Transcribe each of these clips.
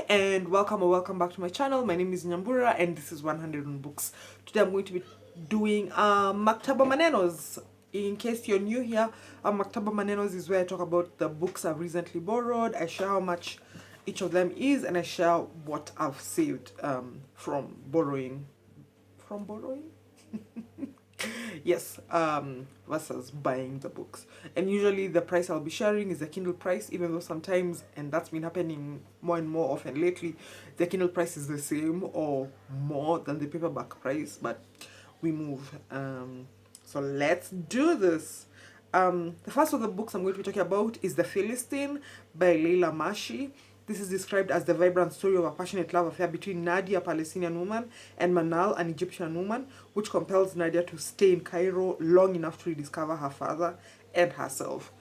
Hi and welcome or welcome back to my channel. My name is Nyambura and this is 100 on Books. Today I'm going to be doing Maktaba Manenos. In case you're new here, Maktaba Manenos is where I talk about the books I've recently borrowed. I share how much each of them is and I share what I've saved from borrowing. From borrowing? Yes, versus buying the books. And usually the price I'll be sharing is the Kindle price, even though sometimes, and that's been happening more and more often lately, the Kindle price is the same or more than the paperback price, but we move. So let's do this. The first of the books I'm going to be talking about is The Philistine by Leila Mashi. This is described as the vibrant story of a passionate love affair between Nadia, a Palestinian woman, and Manal, an Egyptian woman, which compels Nadia to stay in Cairo long enough to rediscover her father and herself.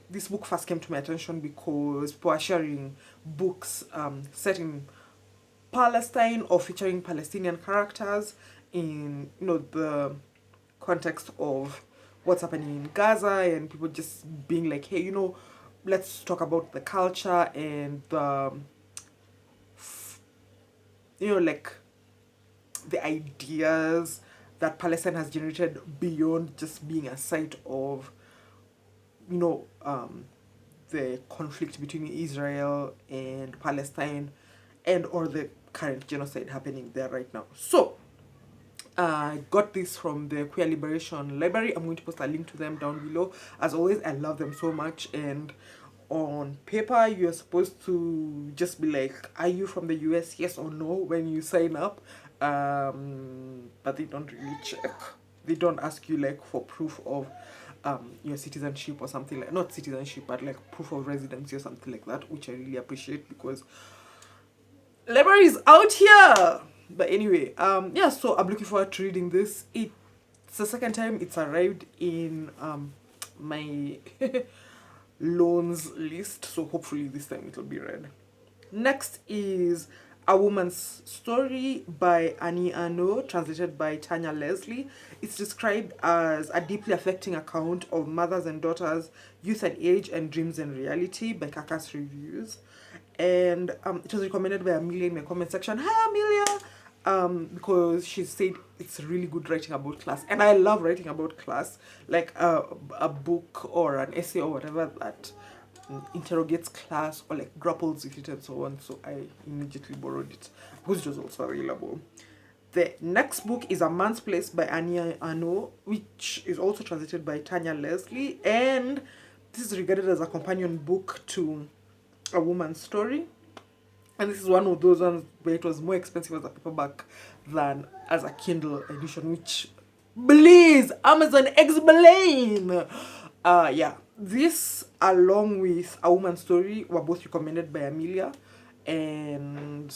This book first came to my attention because people are sharing books set in Palestine or featuring Palestinian characters in the context of what's happening in Gaza, and people just being like, hey, let's talk about the culture and the like the ideas that Palestine has generated beyond just being a site of you know um the conflict between Israel and Palestine and or the current genocide happening there right now. So I got this from the Queer Liberation Library. I'm going to post a link to them down below. As always, I love them so much. And on paper, you're supposed to just be like, are you from the US, yes or no, when you sign up. But they don't really check. They don't ask you like for proof of your citizenship or something like, not citizenship, but like proof of residency or something like that, which I really appreciate because library is out here. But anyway, yeah, so I'm looking forward to reading this. It's the second time it's arrived in my loans list, so hopefully this time it'll be read. Next is A Woman's Story by Annie Arnaud, translated by Tanya Leslie. It's described as a deeply affecting account of mothers and daughters, youth and age, and dreams and reality by Kakas Reviews. And it was recommended by Amelia in my comment section. Hi, Amelia! Because she said it's really good writing about class. And I love writing about class, like a book or an essay or whatever that interrogates class or like grapples with it and so on. So I immediately borrowed it because it was also available. The next book is A Man's Place by Annie Arnaud, which is also translated by Tanya Leslie, and this is regarded as a companion book to A Woman's Story. And this is one of those ones where it was more expensive as a paperback than as a Kindle edition, which, please, Amazon explain! Yeah, this along with A Woman's Story were both recommended by Amelia, and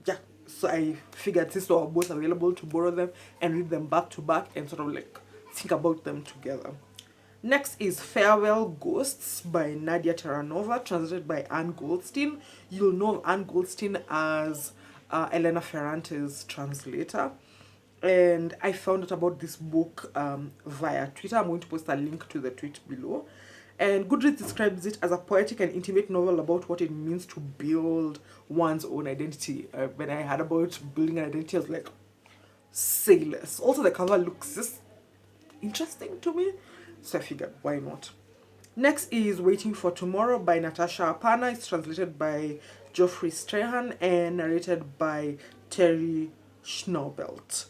yeah, so I figured since they were both available to borrow them and read them back to back and sort of like think about them together. Next is Farewell Ghosts by Nadia Terranova, translated by Anne Goldstein. You'll know Anne Goldstein as Elena Ferrante's translator. And I found out about this book via Twitter. I'm going to post a link to the tweet below. And Goodreads describes it as a poetic and intimate novel about what it means to build one's own identity. When I heard about building an identity, I was like, say less. Also, the cover looks just interesting to me, so I figured, why not? Next is Waiting for Tomorrow by Natasha Apana. It's translated by Geoffrey Strahan and narrated by Terry Schnaubelt.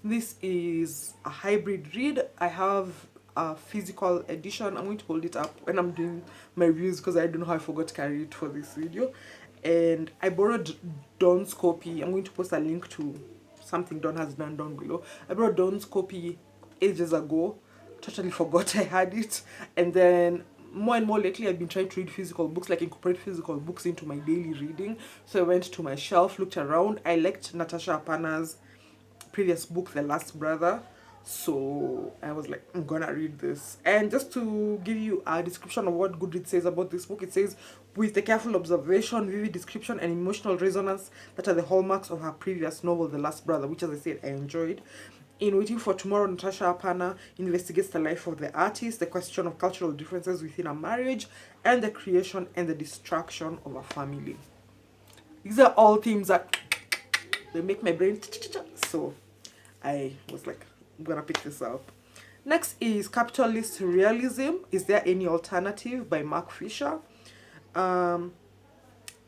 This is a hybrid read. I have a physical edition. I'm going to hold it up when I'm doing my reviews because I don't know how I forgot to carry it for this video. And I borrowed Dawn's copy. I'm going to post a link to something Dawn has done down below. I borrowed Dawn's copy ages ago. Totally forgot I had it. And then more and more lately I've been trying to read physical books, like incorporate physical books into my daily reading. So I went to my shelf, looked around. I liked Natasha Apana's previous book, The Last Brother. So I was like, I'm gonna read this. And just to give you a description of what Goodreads says about this book, it says, with the careful observation, vivid description, and emotional resonance that are the hallmarks of her previous novel, The Last Brother, which, as I said, I enjoyed. In Waiting for Tomorrow, Natasha Apana investigates the life of the artist, the question of cultural differences within a marriage, and the creation and the destruction of a family. These are all themes that they make my brain. So I was like, I'm gonna pick this up. Next is Capitalist Realism. Is There Any Alternative by Mark Fisher. Um,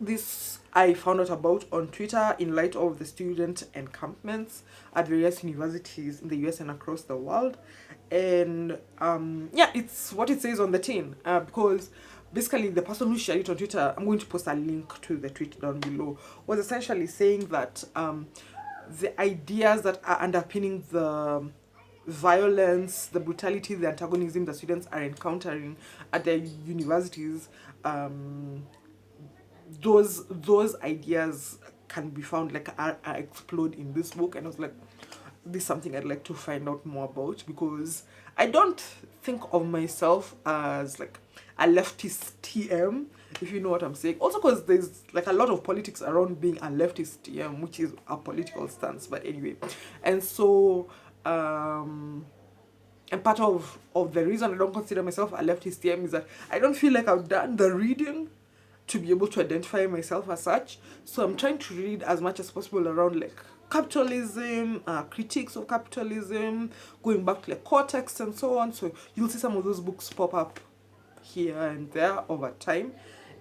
this I found out about on Twitter in light of the student encampments at various universities in the US and across the world. And yeah, it's what it says on the tin. Because basically, the person who shared it on Twitter, I'm going to post a link to the tweet down below, was essentially saying that the ideas that are underpinning the violence, the brutality, the antagonism that students are encountering at their universities, those ideas can be found, like, are explored in this book. And I was like, this is something I'd like to find out more about, because I don't think of myself as like a leftist TM, if you know what I'm saying. Also, because there's like a lot of politics around being a leftist TM, which is a political stance. But anyway, and so and part of the reason I don't consider myself a leftist TM is that I don't feel like I've done the reading to be able to identify myself as such. So I'm trying to read as much as possible around like capitalism, critiques of capitalism, going back to like core texts and so on. So you'll see some of those books pop up here and there over time.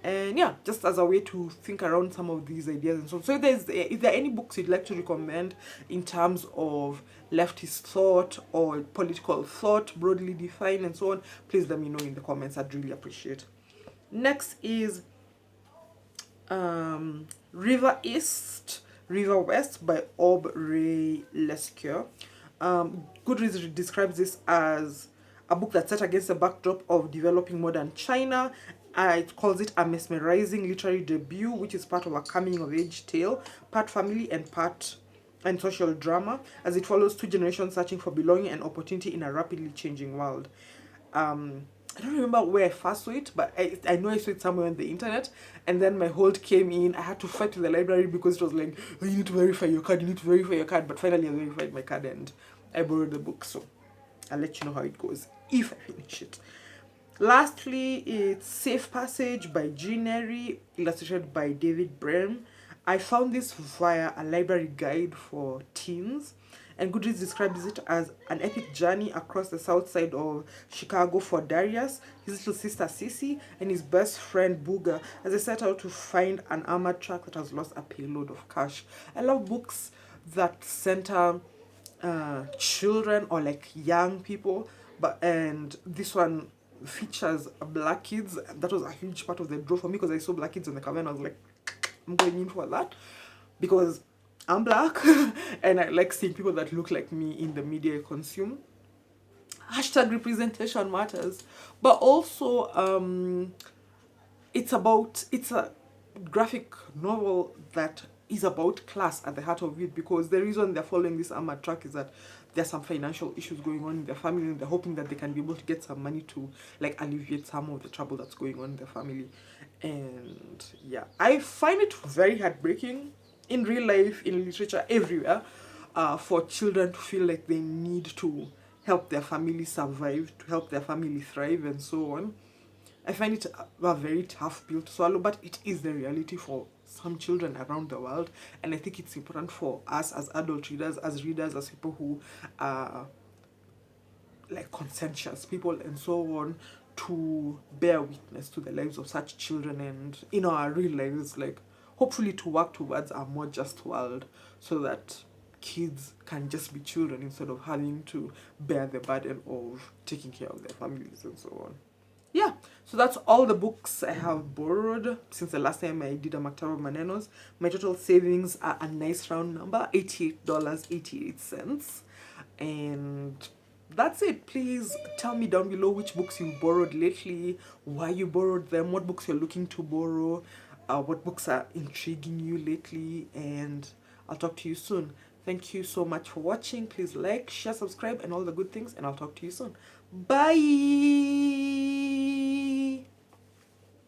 And yeah, just as a way to think around some of these ideas and so on. So if there are any books you'd like to recommend in terms of leftist thought or political thought, broadly defined and so on, please let me know in the comments. I'd really appreciate. Next is River East, River West by Aubrey Lescure. Goodreads describes this as a book that's set against the backdrop of developing modern China. It calls it a mesmerizing literary debut, which is part of a coming-of-age tale, part family and social drama, as it follows two generations searching for belonging and opportunity in a rapidly changing world. I don't remember where I first saw it, but I know I saw it somewhere on the internet. And then my hold came in. I had to fight with the library because it was like, oh, you need to verify your card, you need to verify your card. But finally, I verified my card and I borrowed the book. So I'll let you know how it goes if I finish it. Lastly, it's Safe Passage by Jean, illustrated by David Brehm. I found this via a library guide for teens, and Goodreads describes it as an epic journey across the south side of Chicago for Darius, his little sister Cece, and his best friend Booger as they set out to find an armored truck that has lost a payload of cash. I love books that center children or like young people, and this one features black kids. That was a huge part of the draw for me because I saw black kids on the cover and I was like, I'm going in for that because I'm black and I like seeing people that look like me in the media I consume. Hashtag representation matters. But also it's a graphic novel that is about class at the heart of it, because the reason they're following this armored truck is that there's some financial issues going on in their family and they're hoping that they can be able to get some money to like alleviate some of the trouble that's going on in their family. And yeah, I find it very heartbreaking in real life, in literature, everywhere, for children to feel like they need to help their family survive, to help their family thrive and so on. I find it a very tough pill to swallow, but it is the reality for some children around the world. And I think it's important for us as adult readers, as people who are like conscientious people and so on, to bear witness to the lives of such children and in our real lives, like hopefully to work towards a more just world so that kids can just be children instead of having to bear the burden of taking care of their families and so on. Yeah, so that's all the books I have borrowed since the last time I did a Maktaba Manenos. My total savings are a nice round number, $88.88. And that's it. Please tell me down below which books you borrowed lately, why you borrowed them, what books you're looking to borrow, what books are intriguing you lately, and I'll talk to you soon. Thank you so much for watching. Please like, share, subscribe, and all the good things, and I'll talk to you soon. Bye!